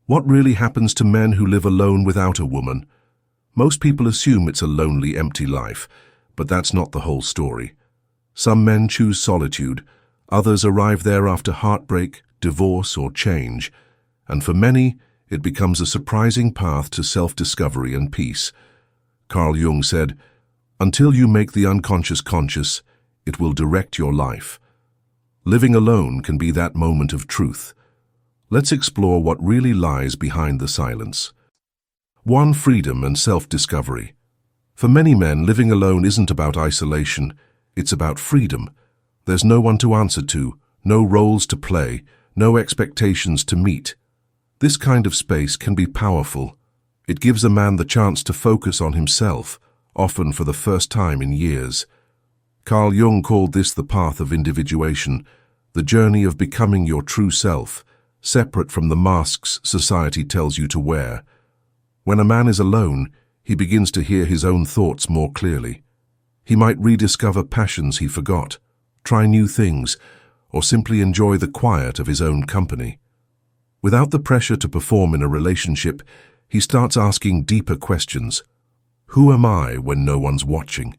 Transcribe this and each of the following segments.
What really happens to men who live alone without a woman? Most people assume it's a lonely, empty life, but that's not the whole story. Some men choose solitude, others arrive there after heartbreak, divorce, or change, and for many, it becomes a surprising path to self-discovery and peace. Carl Jung said, "Until you make the unconscious conscious, it will direct your life." Living alone can be that moment of truth. Let's explore what really lies behind the silence. 1. Freedom and self-discovery. For many men, living alone isn't about isolation, it's about freedom. There's no one to answer to, no roles to play, no expectations to meet. This kind of space can be powerful. It gives a man the chance to focus on himself, often for the first time in years. Carl Jung called this the path of individuation, the journey of becoming your true self, separate from the masks society tells you to wear. When a man is alone, he begins to hear his own thoughts more clearly. He might rediscover passions he forgot, try new things, or simply enjoy the quiet of his own company. Without the pressure to perform in a relationship, he starts asking deeper questions. Who am I when no one's watching?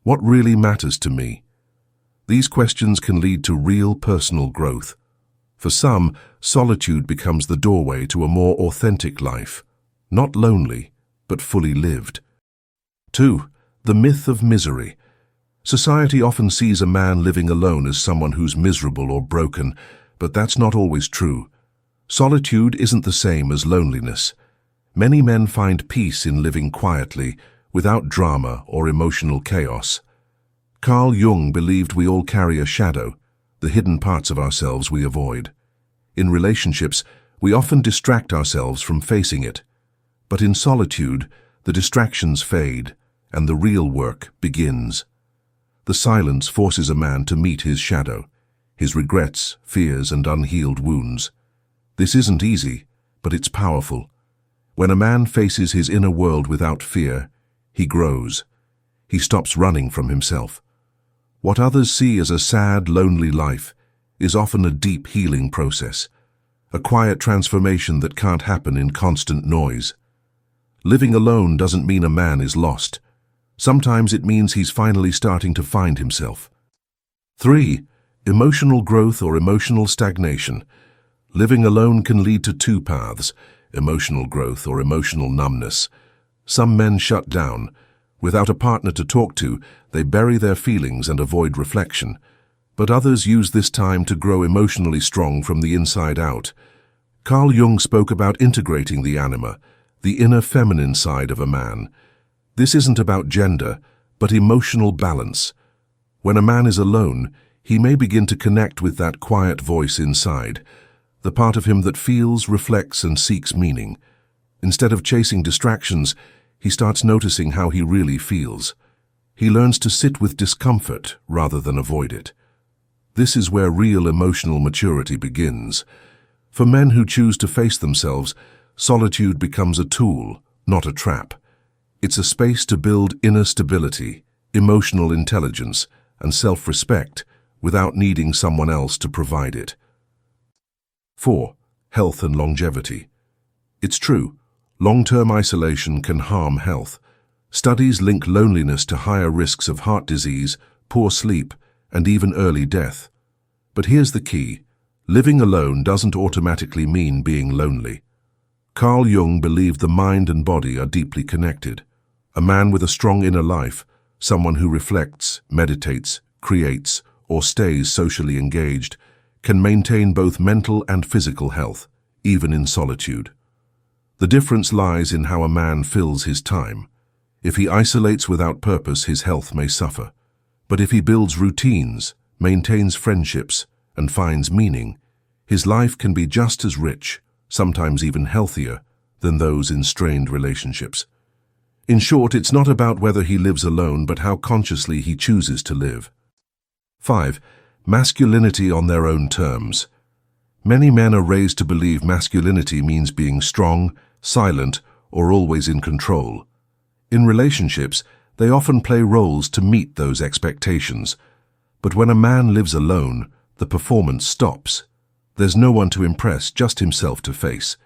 What really matters to me? These questions can lead to real personal growth. For some, solitude becomes the doorway to a more authentic life, not lonely, but fully lived. 2. The myth of misery. Society often sees a man living alone as someone who's miserable or broken, but that's not always true. Solitude isn't the same as loneliness. Many men find peace in living quietly, without drama or emotional chaos. Carl Jung believed we all carry a shadow, the hidden parts of ourselves we avoid. In relationships, we often distract ourselves from facing it. But in solitude, the distractions fade, and the real work begins. The silence forces a man to meet his shadow, his regrets, fears, and unhealed wounds. This isn't easy, but it's powerful. When a man faces his inner world without fear, he grows. He stops running from himself. What others see as a sad, lonely life is often a deep healing process, a quiet transformation that can't happen in constant noise. Living alone doesn't mean a man is lost. Sometimes it means he's finally starting to find himself. 3. Emotional growth or emotional stagnation. Living alone can lead to two paths, emotional growth or emotional numbness. Some men shut down. Without a partner to talk to, they bury their feelings and avoid reflection. But others use this time to grow emotionally strong from the inside out. Carl Jung spoke about integrating the anima, the inner feminine side of a man. This isn't about gender, but emotional balance. When a man is alone, he may begin to connect with that quiet voice inside, the part of him that feels, reflects, and seeks meaning. Instead of chasing distractions, he starts noticing how he really feels. He learns to sit with discomfort rather than avoid it. This is where real emotional maturity begins. For men who choose to face themselves, solitude becomes a tool, not a trap. It's a space to build inner stability, emotional intelligence, and self-respect without needing someone else to provide it. 4. Health and longevity. It's true. Long-term isolation can harm health. Studies link loneliness to higher risks of heart disease, poor sleep, and even early death. But here's the key. Living alone doesn't automatically mean being lonely. Carl Jung believed the mind and body are deeply connected. A man with a strong inner life, someone who reflects, meditates, creates, or stays socially engaged, can maintain both mental and physical health, even in solitude. The difference lies in how a man fills his time. If he isolates without purpose, his health may suffer. But if he builds routines, maintains friendships, and finds meaning, his life can be just as rich, sometimes even healthier, than those in strained relationships. In short, it's not about whether he lives alone, but how consciously he chooses to live. 5. Masculinity on their own terms. Many men are raised to believe masculinity means being strong, silent, or always in control. In relationships, they often play roles to meet those expectations. But when a man lives alone, the performance stops. There's no one to impress, just himself to face.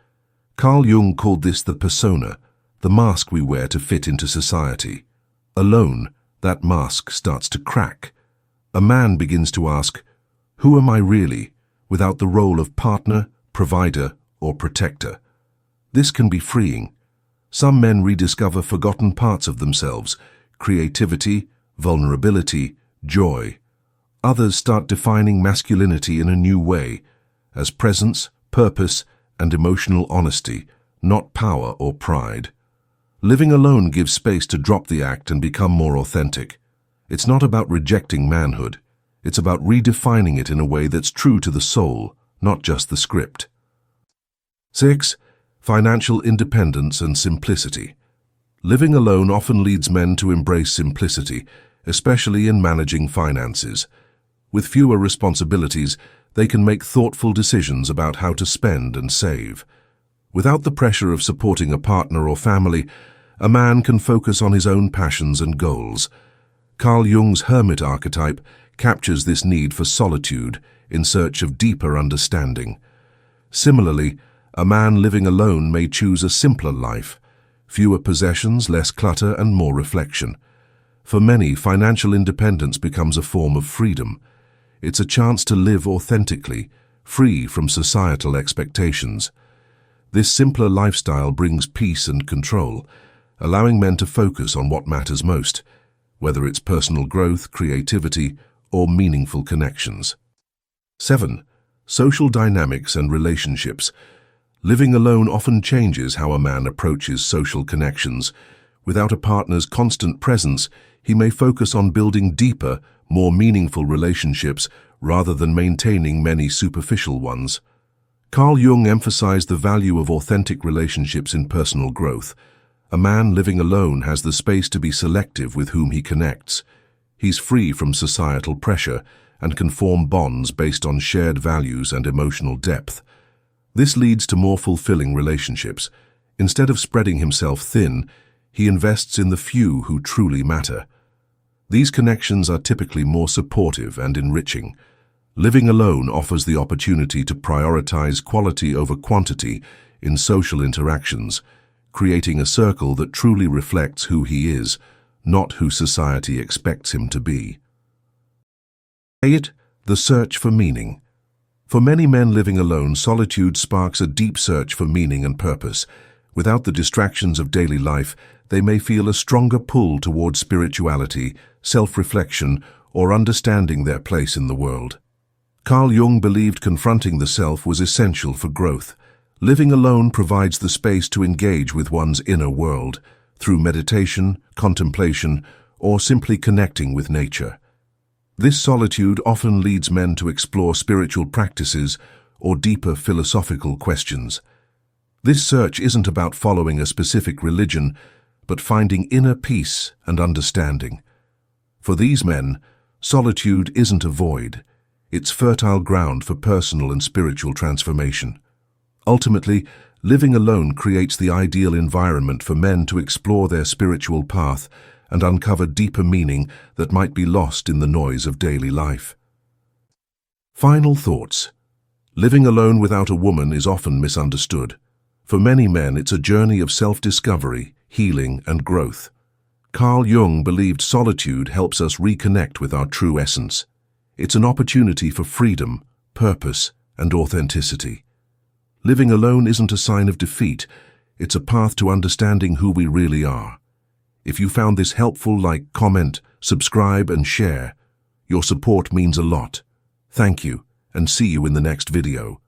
Carl Jung called this the persona, the mask we wear to fit into society. Alone, that mask starts to crack. A man begins to ask, "Who am I really?" without the role of partner, provider, or protector. This can be freeing. Some men rediscover forgotten parts of themselves: creativity, vulnerability, joy. Others start defining masculinity in a new way, as presence, purpose, and emotional honesty, not power or pride. Living alone gives space to drop the act and become more authentic. It's not about rejecting manhood. It's about redefining it in a way that's true to the soul, not just the script. 6. Financial independence and simplicity. Living alone often leads men to embrace simplicity, especially in managing finances. With fewer responsibilities, they can make thoughtful decisions about how to spend and save. Without the pressure of supporting a partner or family, a man can focus on his own passions and goals. Carl Jung's hermit archetype captures this need for solitude in search of deeper understanding. Similarly, a man living alone may choose a simpler life: fewer possessions, less clutter, and more reflection. For many, financial independence becomes a form of freedom. It's a chance to live authentically, free from societal expectations. This simpler lifestyle brings peace and control, allowing men to focus on what matters most, whether it's personal growth, creativity, or meaningful connections. 7. Social dynamics and relationships. Living alone often changes how a man approaches social connections. Without a partner's constant presence, he may focus on building deeper, more meaningful relationships rather than maintaining many superficial ones. Carl Jung emphasized the value of authentic relationships in personal growth. A man living alone has the space to be selective with whom he connects. He's free from societal pressure and can form bonds based on shared values and emotional depth. This leads to more fulfilling relationships. Instead of spreading himself thin, he invests in the few who truly matter. These connections are typically more supportive and enriching. Living alone offers the opportunity to prioritize quality over quantity in social interactions, creating a circle that truly reflects who he is, not who society expects him to be. 8. The search for meaning. For many men living alone, solitude sparks a deep search for meaning and purpose. Without the distractions of daily life, they may feel a stronger pull toward spirituality, self-reflection, or understanding their place in the world. Carl Jung believed confronting the self was essential for growth. Living alone provides the space to engage with one's inner world, through meditation, contemplation, or simply connecting with nature. This solitude often leads men to explore spiritual practices or deeper philosophical questions. This search isn't about following a specific religion, but finding inner peace and understanding. For these men, solitude isn't a void. It's fertile ground for personal and spiritual transformation. Ultimately, living alone creates the ideal environment for men to explore their spiritual path and uncover deeper meaning that might be lost in the noise of daily life. Final thoughts. Living alone without a woman is often misunderstood. For many men, it's a journey of self-discovery, healing, and growth. Carl Jung believed solitude helps us reconnect with our true essence. It's an opportunity for freedom, purpose, and authenticity. Living alone isn't a sign of defeat. It's a path to understanding who we really are. If you found this helpful, like, comment, subscribe, and share. Your support means a lot. Thank you, and see you in the next video.